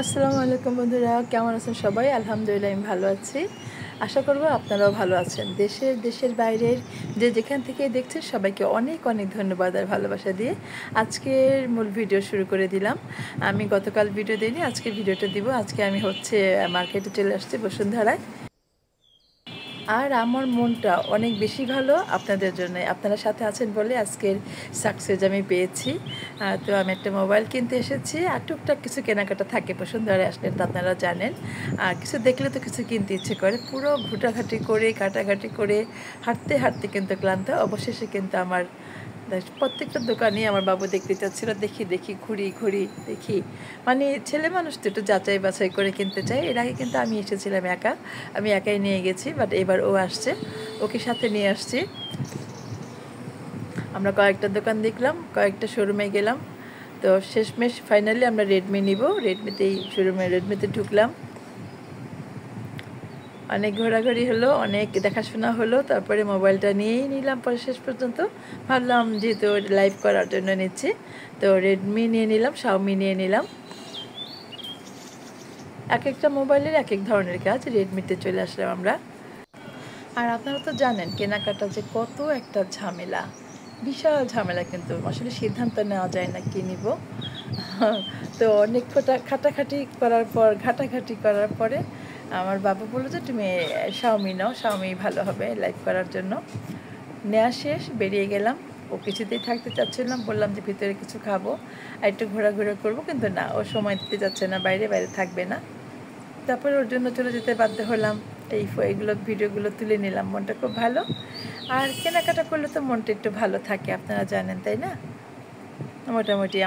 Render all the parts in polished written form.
আসসালামু আলাইকুম বন্ধুরা, কেমন আছেন সবাই? আলহামদুলিল্লাহ আমি ভালো আছি। আশা করব আপনারাও ভালো আছেন। দেশের বাইরের যে যেখান থেকে দেখছেন সবাইকে অনেক অনেক ধন্যবাদ আর ভালোবাসা দিয়ে আজকের মূল ভিডিও শুরু করে দিলাম। আমি গতকাল ভিডিও দিইনি, আজকে ভিডিওটা দিব। আজকে আমি মার্কেটে চলে আসছি বসুন্ধরায়। আর আমার মনটা অনেক বেশি ভালো আপনাদের জন্য। আপনারা সাথে আছেন বলে আজকের সাকসেস আমি পেয়েছি। তো আমি একটা মোবাইল কিনতে এসেছি, আর টুকটাক কিছু কেনাকাটা থাকে বসুন্ধরায় আসলে, তো আপনারা জানেন। আর কিছু দেখলে তো কিছু কিনতে ইচ্ছে করে। পুরো ঘুটাঘাটি করে কাটাঘাটি করে হাঁটতে হাঁটতে কিন্তু ক্লান্ত। অবশেষে কিন্তু আমার প্রত্যেকটা দোকানেই আমার বাবু দেখতে চাচ্ছিল। দেখি দেখি ঘুরি ঘুরি দেখি, মানে ছেলে মানুষ তো একটু যাচাই বাছাই করে কিনতে চাই। এর আগে কিন্তু আমি এসেছিলাম একা, আমি একাই নিয়ে গেছি, বাট এবার ও আসছে, ওকে সাথে নিয়ে আসছি। আমরা কয়েকটা দোকান দেখলাম, কয়েকটা শোরুমে গেলাম। তো শেষমেশ ফাইনালি আমরা রেডমি নিব, রেডমিতে ঢুকলাম। অনেক ঘোরাঘুরি হলো, অনেক দেখাশোনা হলো, তারপরে মোবাইলটা নিয়েই নিলাম। পরে শেষ পর্যন্ত ভাবলাম যেহেতু লাইভ করার জন্য নিচ্ছি, তো রেডমি নিয়ে নিলাম, শাওমি নিয়ে নিলাম। এক একটা মোবাইলের এক এক ধরনের কাজ। রেডমিতে চলে আসলাম আমরা। আর আপনারা তো জানেন কেনাকাটা যে কত একটা ঝামেলা, বিশাল ঝামেলা, কিন্তু আসলে সিদ্ধান্ত নেওয়া যায় না কী নিব। তো অনেক ঘাটাঘাটি করার পরে আমার বাবা বললো যে তুমি শাওমি নাও, শাওমি ভালো হবে লাইভ করার জন্য। নেওয়া শেষ, বেরিয়ে গেলাম। ও কিছুতেই থাকতে চাচ্ছিল না, বললাম যে ভিতরে কিছু খাবো আর একটু ঘোরাঘুরা করবো, কিন্তু না, ও সময় দিতে যাচ্ছে না, বাইরে থাকবে না। তারপরে ওর জন্য চলে যেতে বাধ্য হলাম। এইগুলো ভিডিওগুলো তুলে নিলাম, মনটা খুব ভালো। আর কেনাকাটা করলে তো মনটা একটু ভালো থাকে, আপনারা জানেন তাই না? মোটামুটি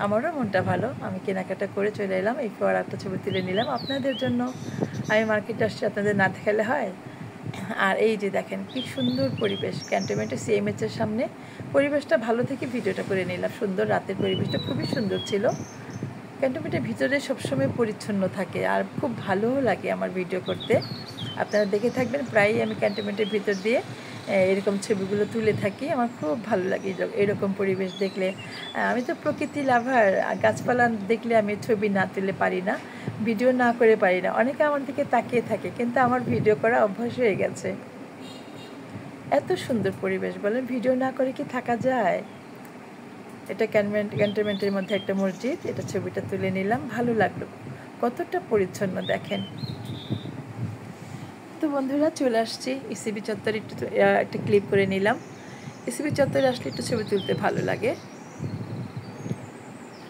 আমারও মনটা ভালো। আমি কেনাকাটা করে চলে এলাম, এই পর একটা ছবি তুলে নিলাম আপনাদের জন্য। আমি মার্কেটে আসছি, আপনাদের না দেখালে হয়? আর এই যে দেখেন কি সুন্দর পরিবেশ, ক্যান্টনমেন্টের সিএমএইচের সামনে। পরিবেশটা ভালো থেকে ভিডিওটা করে নিলাম। সুন্দর রাতের পরিবেশটা খুবই সুন্দর ছিল। ক্যান্টনমেন্টের ভিতরে সবসময় পরিচ্ছন্ন থাকে আর খুব ভালোও লাগে আমার ভিডিও করতে। আপনারা দেখে থাকবেন, প্রায়ই আমি ক্যান্টনমেন্টের ভিতর দিয়ে এরকম ছবিগুলো তুলে থাকি। আমার খুব ভালো লাগে এরকম পরিবেশ দেখলে। আমি তো প্রকৃতি লাভার, গাছপালা দেখলে আমি ছবি না তুলে পারি না, ভিডিও না করে পারি না। অনেকে আমার দিকে তাকিয়ে থাকে, কিন্তু আমার ভিডিও করা অভ্যাস হয়ে গেছে। এত সুন্দর পরিবেশ, বলেন ভিডিও না করে কি থাকা যায়? এটা ক্যান্টনমেন্টের মধ্যে একটা মসজিদ, এটা ছবিটা তুলে নিলাম, ভালো লাগলো। কতটা পরিচ্ছন্ন দেখেন। তো বন্ধুরা চলে আসছি ইসিবি চত্বরে, একটা ক্লিপ করে নিলাম। ইসিবি চত্বরে আসলে একটু ছবি তুলতে ভালো লাগে।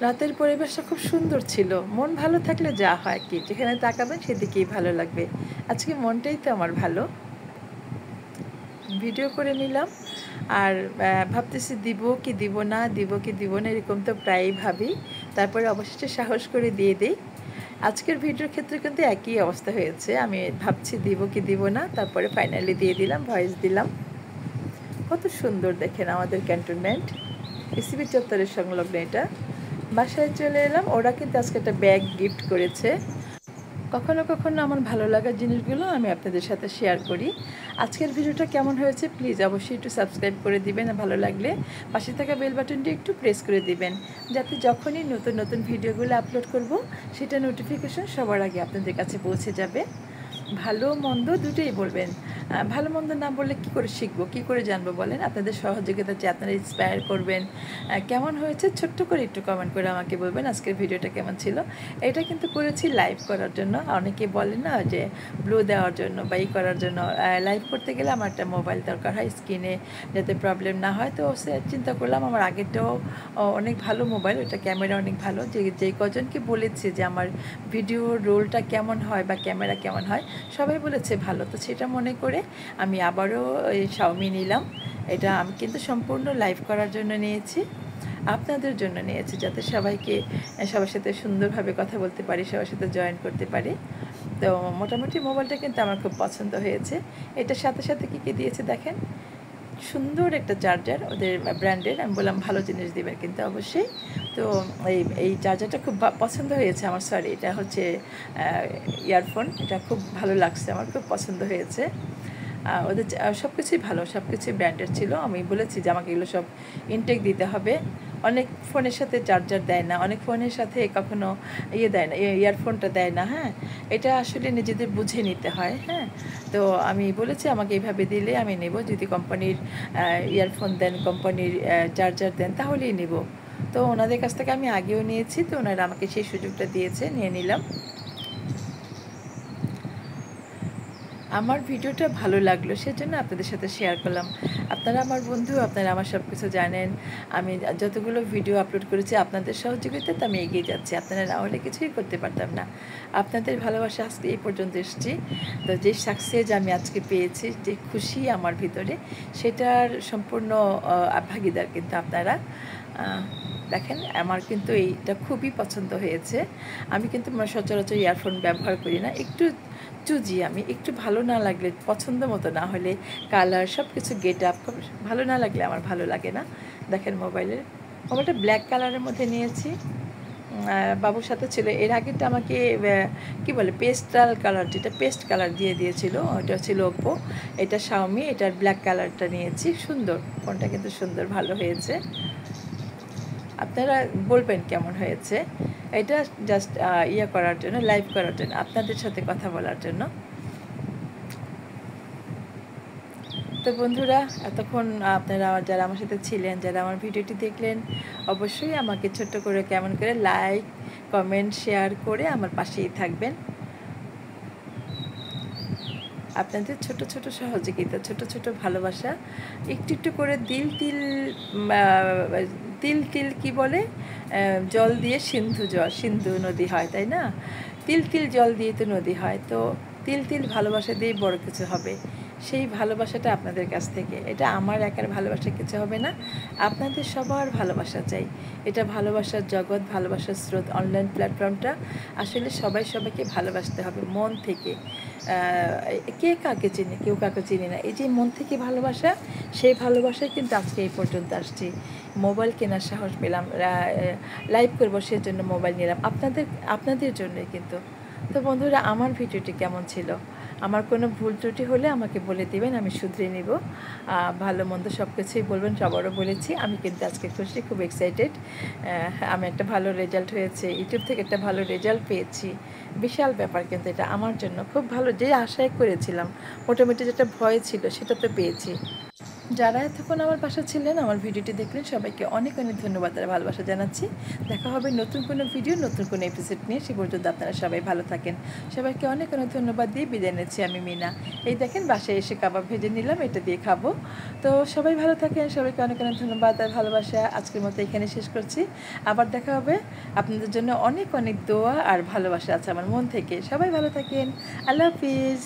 রাতের পরিবেশটা খুব সুন্দর ছিল। মন ভালো থাকলে যা হয় কি, যেখানে তাকাবেন সেদিকেই ভালো লাগবে। আজকে মনটাই তো আমার ভালো। ভিডিও করে নিলাম। আর ভাবতেছি দিব কি দিব না, এরকম তো প্রায়ই ভাবি। তারপরে অবশেষে সাহস করে দিয়ে দিই। আজকের ভিডিওর ক্ষেত্রে কিন্তু একই অবস্থা হয়েছে। আমি ভাবছি দিব কি দিব না, তারপরে ফাইনালি দিয়ে দিলাম, ভয়েস দিলাম। কত সুন্দর দেখেন আমাদের ক্যান্টনমেন্ট, ইসিবি চত্বরের সংলগ্ন এটা। বাসায় চলে এলাম, ওরা কিন্তু আজকে একটা ব্যাগ গিফট করেছে। কখনো কখনো আমার ভালো লাগার জিনিসগুলো আমি আপনাদের সাথে শেয়ার করি। আজকের ভিডিওটা কেমন হয়েছে প্লিজ অবশ্যই একটু সাবস্ক্রাইব করে দিবেন, আর ভালো লাগলে পাশে থাকা বেল বাটনটি একটু প্রেস করে দিবেন, যাতে যখনই নতুন নতুন ভিডিওগুলো আপলোড করব সেটা নোটিফিকেশন সবার আগে আপনাদের কাছে পৌঁছে যাবে। ভালো মন্দ দুটোই বলবেন। ভালো মন্দ না বললে কী করে শিখবো, কী করে জানবো বলেন? আপনাদের সহযোগিতা যে আপনারা ইন্সপায়ার করবেন। কেমন হয়েছে ছোট্ট করে একটু কমেন্ট করে আমাকে বলবেন আজকের ভিডিওটা কেমন ছিল। এটা কিন্তু করেছি লাইভ করার জন্য। অনেকে বলে না যে ব্লু দেওয়ার জন্য বা করার জন্য। লাইভ করতে গেলে আমার একটা মোবাইল দরকার হয়, স্ক্রিনে যাতে প্রবলেম না হয়। তো চিন্তা করলাম আমার আগেরটাও অনেক ভালো মোবাইল, ওটা ক্যামেরা অনেক ভালো। যেই কজনকে বলেছি যে আমার ভিডিও রোলটা কেমন হয় বা ক্যামেরা কেমন হয়, সবাই বলেছে ভালো। তো সেটা মনে করে আমি আবারও এই শাওমি নিলাম। এটা আমি কিন্তু সম্পূর্ণ লাইভ করার জন্য নিয়েছি, আপনাদের জন্য নিয়েছি, যাতে সবার সাথে সুন্দরভাবে কথা বলতে পারি, সবার সাথে জয়েন করতে পারি। তো মোটামুটি মোবাইলটা কিন্তু আমার খুব পছন্দ হয়েছে। এটার সাথে সাথে কী কী দিয়েছে দেখেন, সুন্দর একটা চার্জার, ওদের ব্র্যান্ডের। আমি বললাম ভালো জিনিস দেবেন কিন্তু অবশ্যই। তো এই চার্জারটা খুব পছন্দ হয়েছে আমার। সরি, এটা হচ্ছে ইয়ারফোন। এটা খুব ভালো লাগছে, আমার খুব পছন্দ হয়েছে। ওদের সব কিছুই ভালো, সব কিছুই ব্র্যান্ডের ছিল। আমি বলেছি যে আমাকে এগুলো সব ইনটেক দিতে হবে, অনেক ফোনের সাথে চার্জার দেয় না, অনেক ফোনের সাথে কখনো দেয় না, ইয়ারফোনটা দেয় না। হ্যাঁ, এটা আসলে নিজেদের বুঝে নিতে হয়। হ্যাঁ, তো আমি বলেছি আমাকে এইভাবে দিলে আমি নেব, যদি কোম্পানির ইয়ারফোন দেন, কোম্পানির চার্জার দেন তাহলেই নেব। তো ওনাদের কাছ থেকে আমি আগেও নিয়েছি, তো ওনারা আমাকে সেই সুযোগটা দিয়েছে, নিয়ে নিলাম। আমার ভিডিওটা ভালো লাগলো সেজন্য আপনাদের সাথে শেয়ার করলাম। আপনারা আমার বন্ধু, আপনারা আমার সব কিছু জানেন। আমি যতগুলো ভিডিও আপলোড করেছি আপনাদের সহযোগিতাতে আমি এগিয়ে যাচ্ছি। আপনারা না হলে কিছুই করতে পারতাম না। আপনাদের ভালোবাসা আজকে এই পর্যন্ত এসেছি। তো যে সাকসেস আমি আজকে পেয়েছি, যে খুশি আমার ভিতরে, সেটার সম্পূর্ণ ভাগিদার কিন্তু আপনারা। দেখেন আমার কিন্তু এইটা খুবই পছন্দ হয়েছে। আমি কিন্তু সচরাচর ইয়ারফোন ব্যবহার করি না, একটু চুজি আমি, একটু ভালো না লাগলে, পছন্দ মতো না হলে, কালার সব কিছু গেট আপ ভালো না লাগলে আমার ভালো লাগে না। দেখেন মোবাইলটা ব্ল্যাক কালারের মধ্যে নিয়েছি, বাবুর সাথে ছিল। এর আগেরটা আমাকে কি বলে পেস্টাল কালার, যেটা পেস্ট কালার দিয়ে দিয়েছিল, ওটা ছিল ওপো। এটা শাওমি, এটার ব্ল্যাক কালারটা নিয়েছি। সুন্দর, ফোনটা কিন্তু সুন্দর, ভালো হয়েছে। আপনারা বলবেন কেমন হয়েছে। এটা জাস্ট করার জন্য, লাইভ করার জন্য, আপনাদের সাথে কথা বলার জন্য। তো বন্ধুরা, এতক্ষণ আপনারা যারা আমার সাথে ছিলেন, যারা আমার ভিডিওটি দেখলেন, অবশ্যই আমাকে ছোট্ট করে কেমন করে লাইক, কমেন্ট, শেয়ার করে আমার পাশেই থাকবেন। আপনাদের ছোট ছোট সহযোগিতা, ছোট ছোট ভালোবাসা, একটু একটু করে তিল তিল কি বলে, জল দিয়ে সিন্ধু নদী হয়, তাই না? তিল তিল জল দিয়ে তো নদী হয়। তো তিল তিল ভালোবাসা দিয়েই বড় কিছু হবে। সেই ভালোবাসাটা আপনাদের কাছ থেকে, এটা আমার একার ভালোবাসা কিছু হবে না, আপনাদের সবার ভালোবাসা চাই। এটা ভালোবাসার জগৎ, ভালোবাসার স্রোত। অনলাইন প্ল্যাটফর্মটা আসলে সবাই সবাইকে ভালোবাসতে হবে মন থেকে। কে কাকে চিনি, কেউ কাকে চিনি না। এই যে মন থেকে ভালোবাসা, সেই ভালোবাসায় কিন্তু আজকে এই পর্যন্ত আসছি। মোবাইল কেনার সাহস পেলাম, লাইভ করবো সেজন্য মোবাইল নিলাম, আপনাদের জন্যই কিন্তু। তো বন্ধুরা, আমার ভিডিওটি কেমন ছিল? আমার কোনো ভুল ত্রুটি হলে আমাকে বলে দিবেন, আমি শুধরে নিব। ভালো মন্দ সব কিছুই বলবেন, সবারও বলেছি। আমি কিন্তু আজকে খুশি, খুব এক্সাইটেড। আমি একটা ভালো রেজাল্ট হয়েছে, ইউটিউব থেকে একটা ভালো রেজাল্ট পেয়েছি। বিশাল ব্যাপার কিন্তু এটা আমার জন্য, খুব ভালো। যে আশায় করেছিলাম, মোটামুটি যেটা ভয় ছিল সেটা তো পেয়েছি। যারা এতক্ষণ আমার পাশে ছিলেন, আমার ভিডিওটি দেখলেন, সবাইকে অনেক অনেক ধন্যবাদ আর ভালোবাসা জানাচ্ছি। দেখা হবে নতুন কোনো ভিডিও, নতুন কোনো এপিসোড নিয়ে। সে পর্যন্ত আপনারা সবাই ভালো থাকেন। সবাইকে অনেক অনেক ধন্যবাদ দিয়ে বিদায় নিচ্ছি আমি, মিনা। এই দেখেন বাসায় এসে কাবাব ভেজে নিলাম, এটা দিয়ে খাবো। তো সবাই ভালো থাকেন, সবাইকে অনেক অনেক ধন্যবাদ আর ভালোবাসা। আজকের মতো এখানে শেষ করছি। আবার দেখা হবে। আপনাদের জন্য অনেক অনেক দোয়া আর ভালোবাসা আছে আমার মন থেকে। সবাই ভালো থাকেন। আল্লাহ হাফিজ।